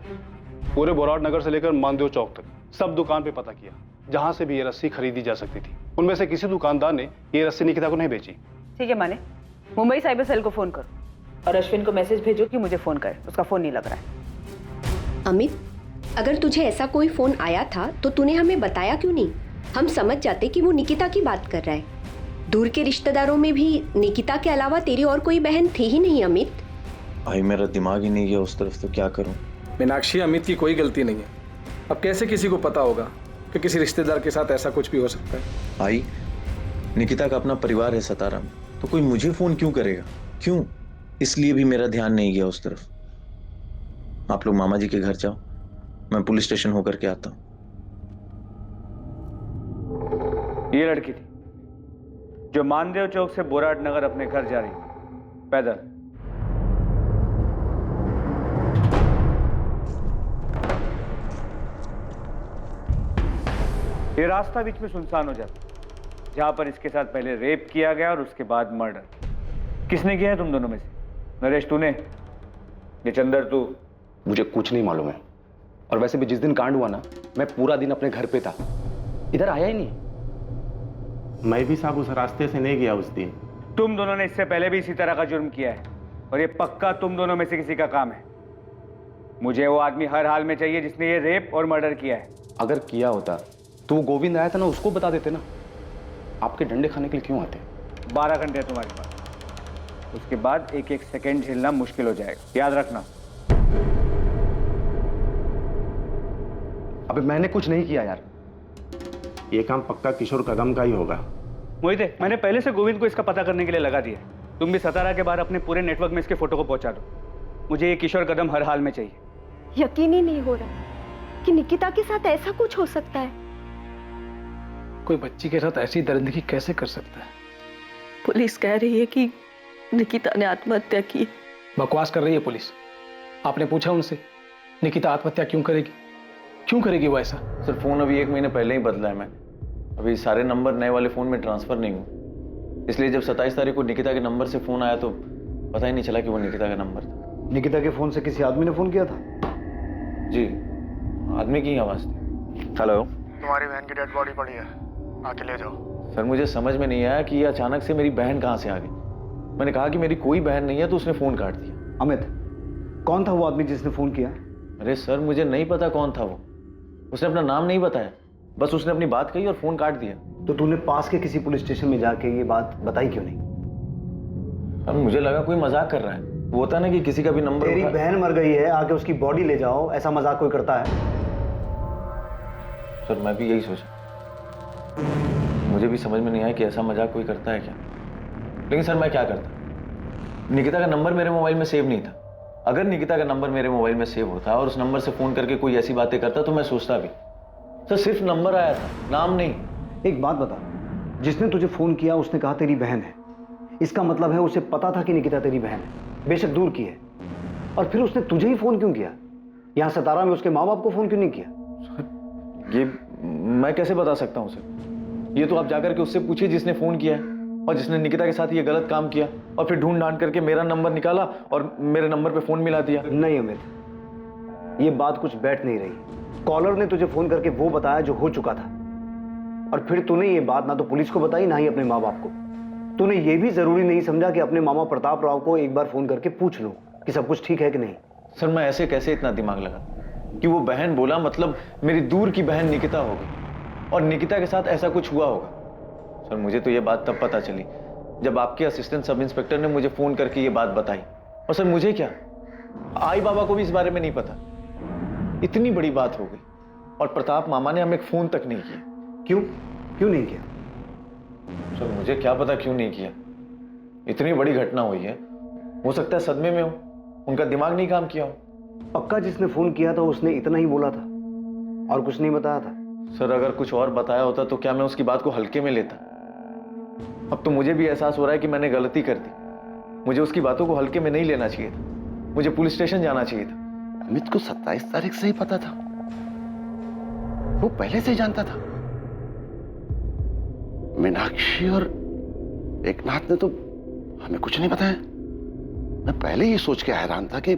पूरे बोराट नगर से लेकर मानदेव चौक तक सब दुकान पे पता किया, जहां से भी ये रस्सी खरीदी जा सकती थी। उनमें से किसी दुकानदार ने ये रस्सी निकिता को नहीं बेची। ठीक है, माने मुंबई साइबर सेल को फोन करो और अश्विन को मैसेज भेजो कि मुझे फोन करे। उसका फोन नहीं लग रहा है। अमित, अगर तुझे ऐसा कोई फोन आया था तो तूने हमें बताया क्यों नहीं? हम समझ जाते कि वो निकिता की बात कर रहा है। दूर के रिश्तेदारों में भी निकिता के अलावा तेरी और कोई बहन थी ही नहीं अमित। भाई मेरा दिमाग ही नहीं गया उस तरफ, तो क्या करूं? मीनाक्षी, अमित की कोई गलती नहीं है। अब कैसे किसी को पता होगा कि किसी रिश्तेदार के साथ ऐसा कुछ भी हो सकता है? भाई निकिता का अपना परिवार है सतारा में, तो कोई मुझे फोन क्यों करेगा? क्यों? इसलिए भी मेरा ध्यान नहीं गया उस तरफ। आप लोग मामा जी के घर जाओ, मैं पुलिस स्टेशन होकर के आता हूं। ये लड़की थी जो मानदेव चौक से बोराट नगर अपने घर जा रही थी पैदल। ये रास्ता बीच में सुनसान हो जाता, जहां पर इसके साथ पहले रेप किया गया और उसके बाद मर्डर। किसने किया है तुम दोनों में से? नरेश तूने? ये चंदर तू? मुझे कुछ नहीं मालूम है। और वैसे भी जिस दिन कांड हुआ ना, मैं पूरा दिन अपने घर पे था, इधर आया ही नहीं। मैं भी साहब उस रास्ते से नहीं गया उस दिन। तुम दोनों ने इससे पहले भी इसी तरह का जुर्म किया है और ये पक्का तुम दोनों में से किसी का काम है। मुझे वो आदमी हर हाल में चाहिए जिसने ये रेप और मर्डर किया है। अगर किया होता तो वो गोविंद आया था ना, उसको बता देते ना। आपके डंडे खाने के लिए क्यों आते? 12 घंटे है तुम्हारे पास, उसके बाद एक एक सेकंड झेलना मुश्किल हो जाएगा, याद रखना। अबे मैंने कुछ नहीं किया यार। ये काम पक्का किशोर कदम का ही होगा। मोहित, मैंने पहले से गोविंद को इसका पता करने के लिए लगा दिया। तुम भी सतारा के बाहर अपने पूरे नेटवर्क में इसके फोटो को पहुंचा दो। मुझे ये किशोर कदम हर हाल में चाहिए। यकीन ही नहीं हो रहा कि निकिता के साथ ऐसा कुछ हो सकता है। कोई बच्ची के साथ ऐसी दरिंदगी कैसे कर सकता है? पुलिस कह रही है कि निकिता ने आत्महत्या की। बकवास कर रही है पुलिस। आपने पूछा उनसे निकिता आत्महत्या क्यों करेगी? क्यों करेगी वो ऐसा? सर फोन अभी 1 महीने पहले ही बदला है। मैं अभी सारे नंबर नए वाले फोन में ट्रांसफर नहीं हूँ, इसलिए जब 27 तारीख को निकिता के नंबर से फोन आया तो पता ही नहीं चला कि वो निकिता का नंबर था। निकिता के फोन से किसी आदमी ने फोन किया था? जी, आदमी की ही आवाज थी। हेलो, तुम्हारी बहन की डेड बॉडी पड़ी है, आके ले जाओ। सर मुझे समझ में नहीं आया कि ये अचानक से मेरी बहन कहाँ से आ गई। मैंने कहा कि मेरी कोई बहन नहीं है तो उसने फोन काट दिया। अमित, कौन था वो आदमी जिसने फोन किया? अरे सर मुझे नहीं पता कौन था वो, उसने अपना नाम नहीं बताया, बस उसने अपनी बात कही और फोन काट दिया। तो तूने पास के किसी पुलिस स्टेशन में जाके ये बात बताई क्यों नहीं? अब मुझे लगा कोई मजाक कर रहा है। वो होता है ना कि किसी का भी नंबर। तेरी बहन मर गई है, आके उसकी बॉडी ले जाओ, ऐसा मजाक कोई करता है? सर मैं भी यही सोचा, मुझे भी समझ में नहीं आया कि ऐसा मजाक कोई करता है क्या। लेकिन सर मैं क्या करता, निकिता का नंबर मेरे मोबाइल में सेव नहीं था। अगर निकिता का नंबर मेरे मोबाइल में सेव होता और उस नंबर से फोन करके कोई ऐसी बातें करता तो मैं सोचता भी। सर सिर्फ नंबर आया था, नाम नहीं। एक बात बता, जिसने तुझे फोन किया उसने कहा तेरी बहन है, इसका मतलब है उसे पता था कि निकिता तेरी बहन है, बेशक दूर की है, और फिर उसने तुझे ही फोन क्यों किया? यहां सतारा में उसके माँ बाप को फोन क्यों नहीं किया? सर ये मैं कैसे बता सकता हूँ सर? ये तो आप जाकर के उससे पूछिए जिसने फोन किया है और जिसने निकिता के साथ ये गलत काम किया और फिर ढूंढ ढांड करके मेरा नंबर निकाला और मेरे नंबर पे फोन मिला दिया। नहीं अमित, ये बात कुछ बैठ नहीं रही। कॉलर ने तुझे फोन करके वो बताया जो हो चुका था, और फिर तूने ये बात ना तो पुलिस को बताई ना ही अपने माँ बाप को। तूने ये भी जरूरी नहीं समझा कि अपने मामा प्रताप राव को एक बार फोन करके पूछ लो कि सब कुछ ठीक है कि नहीं। सर मैं ऐसे कैसे इतना दिमाग लगा कि वो बहन बोला मतलब मेरी दूर की बहन निकिता होगी और निकिता के साथ ऐसा कुछ हुआ होगा। सर मुझे तो ये बात तब पता चली जब आपके असिस्टेंट सब इंस्पेक्टर ने मुझे फोन करके ये बात बताई। और सर मुझे क्या, आई बाबा को भी इस बारे में नहीं पता। इतनी बड़ी बात हो गई और प्रताप मामा ने हमें एक फोन तक नहीं किया। क्यों नहीं किया? सर मुझे क्या पता क्यों नहीं किया। इतनी बड़ी घटना हुई है, हो सकता है सदमे में हो, उनका दिमाग नहीं काम किया हो। पक्का जिसने फोन किया था उसने इतना ही बोला था और कुछ नहीं बताया था? सर अगर कुछ और बताया होता तो क्या मैं उसकी बात को हल्के में लेता। अब तो मुझे भी एहसास हो रहा है कि मैंने गलती कर दी। मुझे उसकी बातों को हल्के में नहीं लेना चाहिए था, मुझे पुलिस स्टेशन जाना चाहिए था। अमित को 27 तारीख से ही पता था, वो पहले से ही जानता था। मीनाक्षी और एकनाथ ने तो हमें कुछ नहीं बताया। मैं पहले ही सोच के हैरान था कि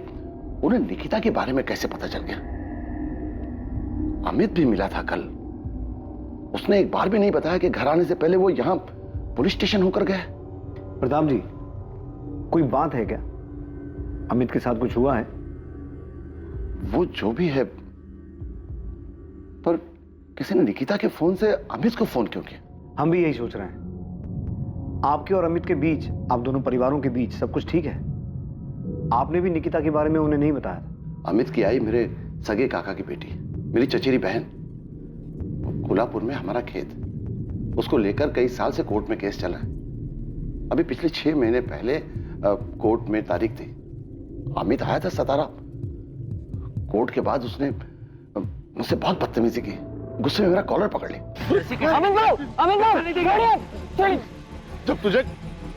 उन्हें निकिता के बारे में कैसे पता चल गया। अमित भी मिला था कल, उसने एक बार भी नहीं बताया कि घर आने से पहले वो यहां पुलिस स्टेशन होकर गया। प्रताप जी, कोई बात है क्या? अमित के साथ कुछ हुआ है? वो जो भी है, पर किसी ने निकिता के फोन से अमित को फोन क्यों किया? हम भी यही सोच रहे हैं। आपके और अमित के बीच, आप दोनों परिवारों के बीच सब कुछ ठीक है? आपने भी निकिता के बारे में उन्हें नहीं बताया था? अमित की आई मेरे सगे काका की बेटी, मेरी चचेरी बहन। कोल्हापुर में हमारा खेत, उसको लेकर कई साल से कोर्ट में केस चला है। अभी पिछले 6 महीने पहले कोर्ट में तारीख थी। अमित आया था सतारा। कोर्ट के बाद उसने मुझसे बहुत बदतमीजी की, गुस्से में मेरा कॉलर पकड़ लिया। जब तुझे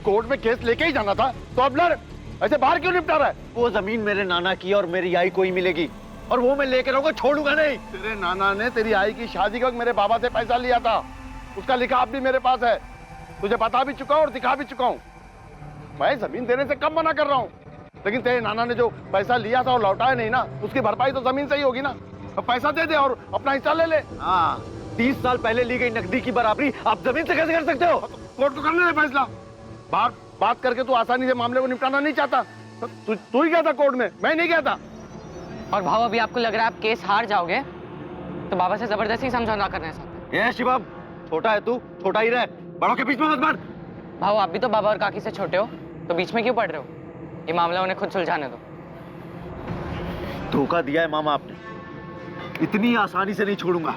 कोर्ट में केस लेके ही जाना था तो अब लड़, ऐसे बाहर क्यों निपटा रहा है? वो जमीन मेरे नाना की और मेरी आई को ही मिलेगी और वो मैं लेकर आऊंगा, छोड़ूंगा नहीं। तेरे नाना ने तेरी आई की शादी का मेरे बाबा से पैसा लिया था, उसका लिखाव भी मेरे पास है। तुझे बता भी चुका हूं और दिखा भी चुका हूं। मैं जमीन देने से कब मना कर रहा हूं, लेकिन तेरे नाना ने जो पैसा लिया था और लौटाया नहीं ना, उसकी भरपाई तो जमीन से ही होगी ना। अब पैसा दे दे और अपना हिस्सा ले ले। हाँ, 30 साल पहले ली गई नकदी की बराबरी आप जमीन से कैसे कर सकते हो? कोर्ट को करने दे फैसला। बाहर बात करके तू आसानी से मामले को निपटाना नहीं चाहता। तू ही गया था कोर्ट में, मैं नहीं गया था। और भाव, अभी आपको लग रहा है आप केस हार जाओगे तो बाबा से जबरदस्ती समझौता करना चाहते हैं? शिवम, छोटा है तू, छोटा ही रहे, बड़ों के बीच में मत बढ़। भाव, आप भी तो बाबा और काकी से छोटे हो, तो बीच में क्यों पड़ रहे हो? ये मामला उन्हें खुद सुलझाने दो। धोखा दिया है मामा आपने, इतनी आसानी से नहीं छोड़ूंगा।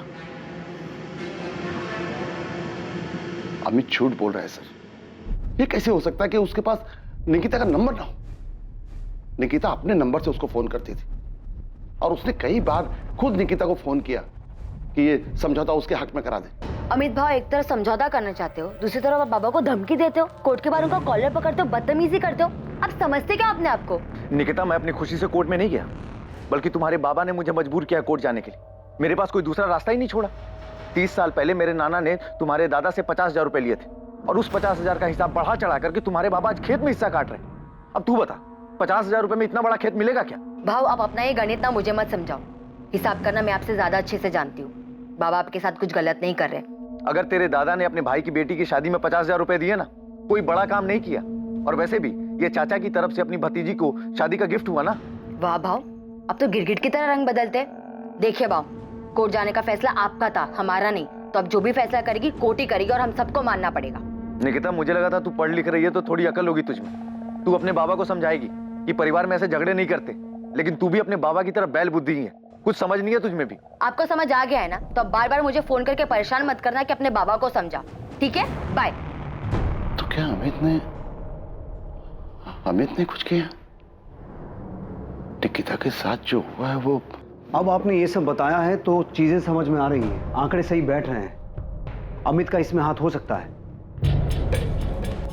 अमित झूठ बोल रहा है सर। ये कैसे हो सकता है कि उसके पास निकिता का नंबर ना हो? निकिता अपने नंबर से उसको फोन करती थी और उसने कई बार खुद निकिता को फोन किया कि ये समझौता उसके हक में करा दे। अमित भाव, एक तरफ समझौता करना चाहते हो, दूसरी तरफ आप बाबा को धमकी देते हो, कोर्ट के बाहर उनका कॉलर पकड़ते हो, बदतमीजी करते हो। आप समझते क्या अपने आप को? निकिता, मैं अपनी खुशी से कोर्ट में नहीं गया, बल्कि तुम्हारे बाबा ने मुझे मजबूर किया कोर्ट जाने के लिए। मेरे पास कोई दूसरा रास्ता ही नहीं छोड़ा। 30 साल पहले मेरे नाना ने तुम्हारे दादा से 50,000 रुपए लिए थे और उस 50,000 का हिसाब बढ़ा चढ़ा करके तुम्हारे बाबा आज खेत में हिस्सा काट रहे। अब तू बता, 50,000 रुपए में इतना बड़ा खेत मिलेगा क्या? भाव, आप अपना ये गणित ना मुझे मत समझाओ। हिसाब करना मैं आपसे ज्यादा अच्छे से जानती हूँ। बाबा आपके साथ कुछ गलत नहीं कर रहे। अगर तेरे दादा ने अपने भाई की बेटी की शादी में 50,000 रुपए दिए ना, कोई बड़ा काम नहीं किया। और वैसे भी ये चाचा की तरफ से अपनी भतीजी को शादी का गिफ्ट हुआ ना। वाह भाव, अब तो गिरगिट की तरह रंग बदलते। देखिए भाव, कोर्ट जाने का फैसला आपका था, हमारा नहीं। तो अब जो भी फैसला करेगी कोर्ट ही करेगी और हम सबको मानना पड़ेगा। निकिता, मुझे लगा था तू पढ़ लिख रही है तो थोड़ी अकल होगी तुझमें। तू अपने बाबा को समझाएगी कि परिवार में ऐसे झगड़े नहीं करते, लेकिन तू भी अपने बाबा की तरह बैल बुद्धि ही है। कुछ समझ नहीं है तुझमें भी। आपको समझ आ गया है ना, तो अब बार बार मुझे फोन करके परेशान मत करना कि अपने बाबा को समझा। ठीक है, बाय। तो क्या अमित ने कुछ किया? निकिता के साथ जो हुआ है वो। अब आपने ये सब बताया है तो चीजें समझ में आ रही हैं, आंकड़े सही बैठ रहे हैं। अमित का इसमें हाथ हो सकता है।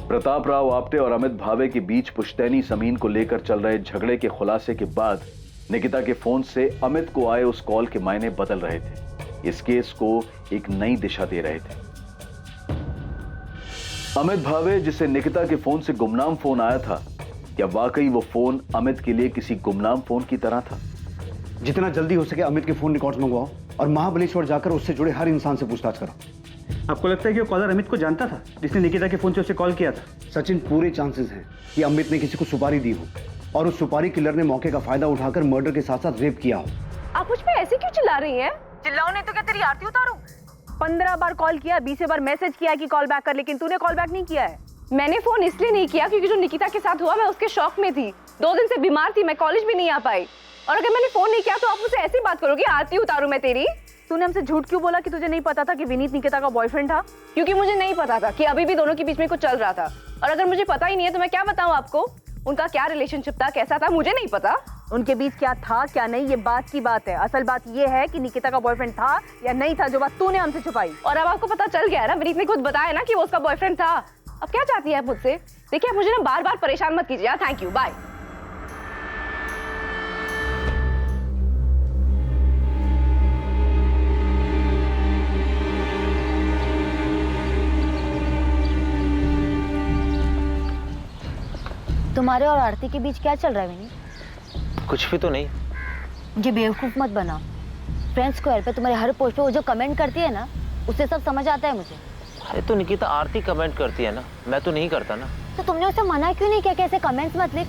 प्रताप राव आप्टे और अमित भावे के बीच पुश्तैनी जमीन को लेकर चल रहे झगड़े के खुलासे के बाद निकिता के फोन से अमित को आए उस कॉल के मायने बदल रहे थे, इस केस को एक नई दिशा दे रहे थे। अमित भावे, जिसे निकिता के फोन से गुमनाम फोन आया था, क्या वाकई वो फोन अमित के लिए किसी गुमनाम फोन की तरह था? जितना जल्दी हो सके अमित के फोन रिकॉर्ड्स मंगवाओ और महाबलेश्वर जाकर उससे जुड़े हर इंसान से पूछताछ करो। आपको लगता है कि वो कॉलर अमित को जानता था जिसने निकिता के फोन से उसे कॉल किया था? सचिन, पूरे चांसेस हैं कि अमित ने किसी को सुपारी दी हो और उस सुपारी किलर ने मौके का फायदा उठाकर मर्डर के साथ साथ रेप किया हो। आप मुझ पे ऐसे क्यों चिल्ला रही हैं? चिल्लाओ नहीं तो क्या तेरी आरती उतारूं? 15 बार कॉल किया, 20 बार मैसेज किया कि कॉल बैक कर, लेकिन तूने कॉल बैक नहीं किया है। मैंने फोन इसलिए नहीं किया क्योंकि जो निकिता के साथ हुआ मैं उसके शौक में थी। 2 दिन से बीमार थी, मैं कॉलेज भी नहीं आ पाई। और अगर मैंने फोन नहीं किया तो आप मुझसे ऐसी बात करोगे, आरती उतारू मैं तेरी? तूने हमसे झूठ क्यों बोला कि तुझे नहीं पता था कि विनीत निकिता का बॉयफ्रेंड था? क्योंकि मुझे नहीं पता था कि अभी भी दोनों के बीच में कुछ चल रहा था। और अगर मुझे पता ही नहीं है तो मैं क्या बताऊं आपको? उनका क्या रिलेशनशिप था, कैसा था, मुझे नहीं पता। उनके बीच क्या था क्या नहीं ये बात की बात है। असल बात ये है कि निकिता का बॉयफ्रेंड था या नहीं था, जो बात तूने हमसे छुपाई। और अब आपको पता चल गया है ना, विनीत ने खुद बताया ना कि वो उसका बॉयफ्रेंड था। अब क्या चाहती है आप मुझसे? देखिए, आप मुझे ना बार बार परेशान मत कीजिए। Thank you, bye. तुम्हारे और आरती के बीच क्या चल रहा है विनीत? कुछ भी तो नहीं। मुझे बेवकूफ मत बना। फ्रेंड्स स्क्वायर पे तुम्हारे हर पोस्ट पे वो जो कमेंट करती है ना, उससे सब समझ आता है मुझे। अरे तो निकिता आरती कमेंट करती है ना, मैं तो नहीं करता ना। तो तुमने उसे मना क्यों नहीं किया कि ऐसे कमेंट्स मत लिख?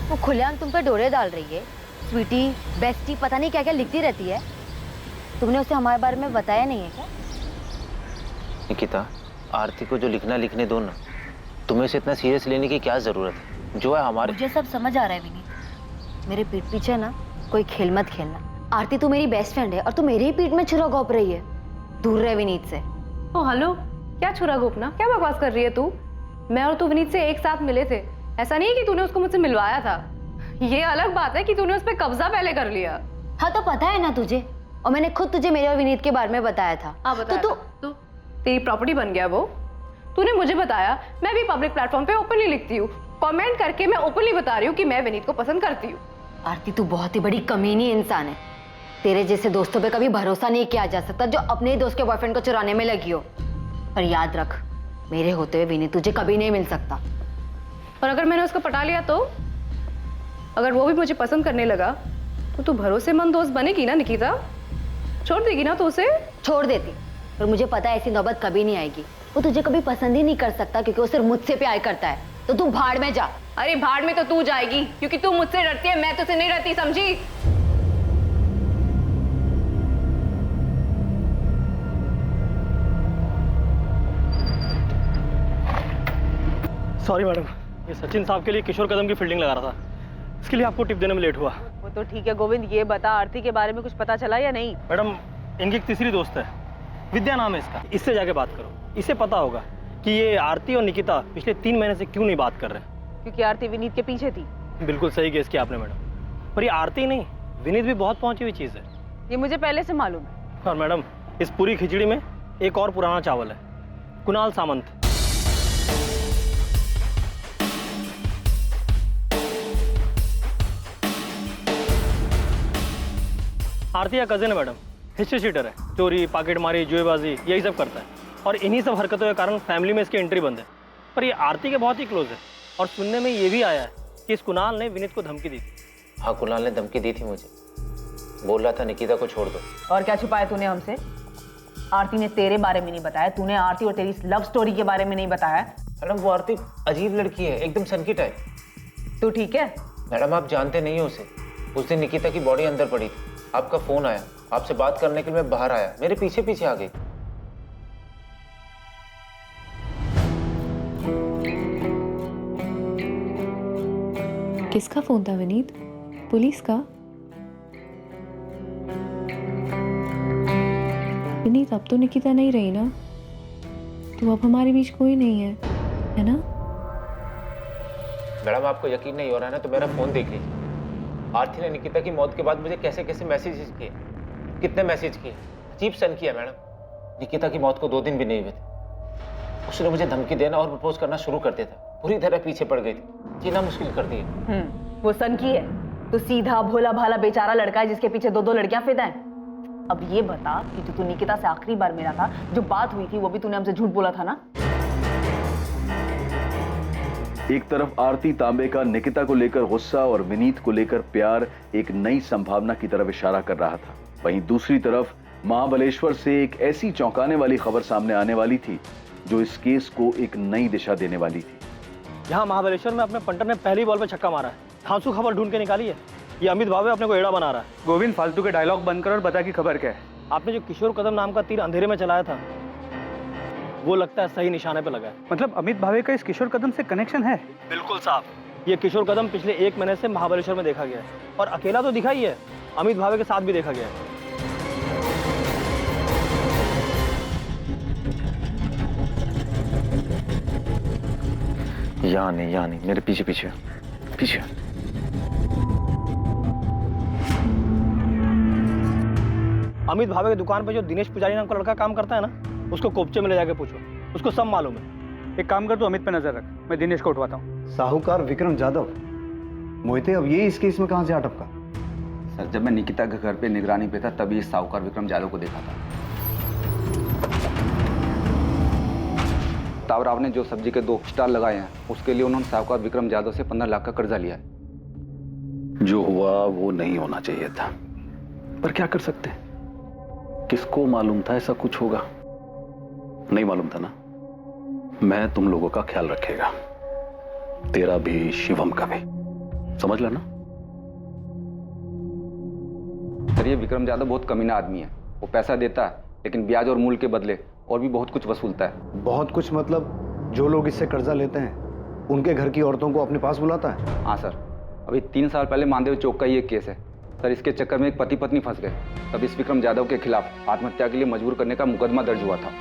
वो खुलेआम तुम पे डोरे डाल रही है। स्वीटी, बेस्टी, पता नहीं क्या क्या लिखती रहती है। तुमने उसे हमारे बारे में बताया नहीं है क्या? निकिता, आरती को जो लिखना लिखने दो ना। तुम्हें इसे इतना सीरियस लेने की क्या जरूरत है? जो है हमारे। मुझे सब समझ आ रहा है विनीत। मेरे पीठ पीछे ना कोई खेल मत खेलना। आरती तू मेरी बेस्ट फ्रेंड है और तू मेरे ही पीठ में छुरा घोंप रही है। दूर रहे विनीत से। ओ हेलो, क्या छुरा घोंपना? क्या बकवास कर रही है तू? मैं और तू विनीत से एक साथ मिले थे। ऐसा नहीं है कि तूने उसको मुझसे मिलवाया था। ये अलग बात है कि तूने उस पर कब्जा पहले कर लिया। हाँ तो पता है ना तुझे, और मैंने खुद तुझे मेरे और विनीत के बारे में बताया था। हाँ बताया। तो तेरी प्रॉपर्टी बन गया वो। तूने मुझे बताया, मैं भी पब्लिक प्लेटफॉर्म पे ओपनली लिखती हूँ, कमेंट करके मैं ओपनली बता रही हूँ कि मैं विनीत को पसंद करती हूँ। आरती तू बहुत ही बड़ी कमीनी इंसान है। तेरे जैसे दोस्तों पे कभी भरोसा नहीं किया जा सकता जो अपने ही दोस्त के बॉयफ्रेंड को चुराने में लगी हो। पर याद रख, मेरे होते हुए विनीत तुझे कभी नहीं मिल सकता। और अगर मैंने उसको पटा लिया तो? अगर वो भी मुझे पसंद करने लगा तो तू भरोसेमंद दोस्त बनेगी ना निकिता? छोड़ देगी ना तो उसे? छोड़ देती, पर मुझे पता है ऐसी नौबत कभी नहीं आएगी। वो तुझे कभी पसंद ही नहीं कर सकता क्योंकि वो सिर्फ मुझसे प्यार करता है। तो तू भाड़ में जा। अरे भाड़ में तो तू जाएगी क्योंकि तू मुझसे डरती है, मैं तुझसे नहीं डरती, समझी? सॉरी मैडम, ये सचिन साहब के लिए किशोर कदम की फील्डिंग लगा रहा था, इसके लिए आपको टिप देने में लेट हुआ। वो तो ठीक है गोविंद, ये बता आरती के बारे में कुछ पता चला या नहीं? मैडम, इनकी एक तीसरी दोस्त है, विद्या नाम है इसका। इससे जाके बात करो, इसे पता होगा कि ये आरती और निकिता पिछले 3 महीने से क्यों नहीं बात कर रहे। क्योंकि आरती विनीत के पीछे थी। बिल्कुल सही गेस किया आपने मैडम, पर ये आरती नहीं, विनीत भी बहुत पहुंची हुई चीज़ है। ये मुझे पहले से मालूम है। और मैडम, इस पूरी खिचड़ी में एक और पुराना चावल है, कुणाल सामंत। आरती का कजिन है मैडम, हिस्ट्री शीटर है, चोरी, पॉकेटमारी, जुएबाजी यही सब करता है। और इन्हीं सब हरकतों के कारण फैमिली में इसकी एंट्री बंद है। पर ये आरती के बहुत ही क्लोज है। और सुनने में ये भी आया है कि इस कुणाल ने विनीत को धमकी दी थी। हाँ, कुणाल ने धमकी दी थी मुझे, बोल रहा था निकिता को छोड़ दो। और क्या छुपाया तूने हमसे? आरती ने तेरे बारे में नहीं बताया, तूने आरती और तेरी लव स्टोरी के बारे में नहीं बताया। मैडम, वो आरती अजीब लड़की है, एकदम सनकी टाइप। तू ठीक है? मैडम, आप जानते नहीं हो उसे। उस दिन निकिता की बॉडी अंदर पड़ी थी, आपका फोन आया, आपसे बात करने के लिए मैं बाहर आया, मेरे पीछे पीछे आ गई। किसका फोन था विनीत? पुलिस का? विनीत, अब तो निकिता नहीं रही ना, तो अब हमारे बीच कोई नहीं है ना? मैडम, आपको यकीन नहीं हो रहा है ना, तो मेरा फोन देख लीजिए। आरती ने निकिता की मौत के बाद मुझे कैसे कैसे मैसेजेस किए, कितने मैसेज किए, अजीब सन किया मैडम। निकिता की मौत को 2 दिन भी नहीं हुए थे, उसने मुझे धमकी देना और प्रपोज करना शुरू कर दिया था। पूरी तरह पीछे पड़ गई थी, जीना मुश्किल कर दिया। वो सन की है तो सीधा भोला भाला बेचारा लड़का है जिसके पीछे 2-2 लड़कियां फिदा हैं। अब ये बता कि जो तू निकिता से आखिरी बार मिला था, जो बात हुई थी, वो भी तूने हमसे झूठ बोला था ना? एक तरफ आरती तांबे का निकिता को लेकर गुस्सा और विनीत को लेकर प्यार एक नई संभावना की तरफ इशारा कर रहा था, वहीं दूसरी तरफ महाबलेश्वर से एक ऐसी चौंकाने वाली खबर सामने आने वाली थी जो इस केस को एक नई दिशा देने वाली थी। यहाँ महाबलेश्वर में अपने पंटर ने पहली बॉल पे छक्का मारा है, धांसू खबर ढूंढ के निकाली है। ये अमित भावे अपने को एड़ा बना रहा है। गोविंद, फालतू के डायलॉग बंद कर और बता कि खबर क्या है। आपने जो किशोर कदम नाम का तीर अंधेरे में चलाया था, वो लगता है सही निशाने पे लगा है। मतलब अमित भावे का इस किशोर कदम से कनेक्शन है? बिल्कुल साहब, ये किशोर कदम पिछले 1 महीने से महाबलेश्वर में देखा गया है, और अकेला तो दिखा ही है, अमित भावे के साथ भी देखा गया है। यहाँ नहीं, मेरे पीछे पीछे पीछे। अमित भावे की दुकान पे जो दिनेश पुजारी नाम का लड़का काम करता है ना, उसको कोपचे में ले जाके पूछो, उसको सब मालूम है। एक काम कर, तू अमित पे नजर रख, मैं दिनेश को उठवाता हूँ। साहूकार विक्रम जाधव, मोहिते अब ये इस केस में कहां से आ टपका? सर, जब मैं निकिता के घर पे निगरानी पे था तभी इस साहूकार विक्रम यादव को देखा था। तावराव ने जो सब्जी के 2 स्टॉल लगाए हैं, उसके लिए उन्होंने साहूकार विक्रम यादव से 15 लाख का कर्जा लिया है। जो हुआ वो नहीं होना चाहिए था, पर क्या कर सकते हैं? किसको मालूम था ऐसा कुछ होगा? नहीं मालूम था ना। मैं तुम लोगों का ख्याल रखेगा, तेरा भी शिवम का भी, समझ लेना। सर, ये विक्रम यादव बहुत कमीना आदमी है। वो पैसा देता है लेकिन ब्याज और मूल के बदले और भी बहुत कुछ वसूलता है। बहुत कुछ मतलब जो लोग इससे कर्जा लेते हैं उनके घर की औरतों को अपने पास बुलाता है? हाँ सर, अभी 3 साल पहले मानदेव चौक का ये केस है सर। इसके चक्कर में एक पति पत्नी फंस गए, तब इस विक्रम यादव के खिलाफ आत्महत्या के लिए मजबूर करने का मुकदमा दर्ज हुआ था।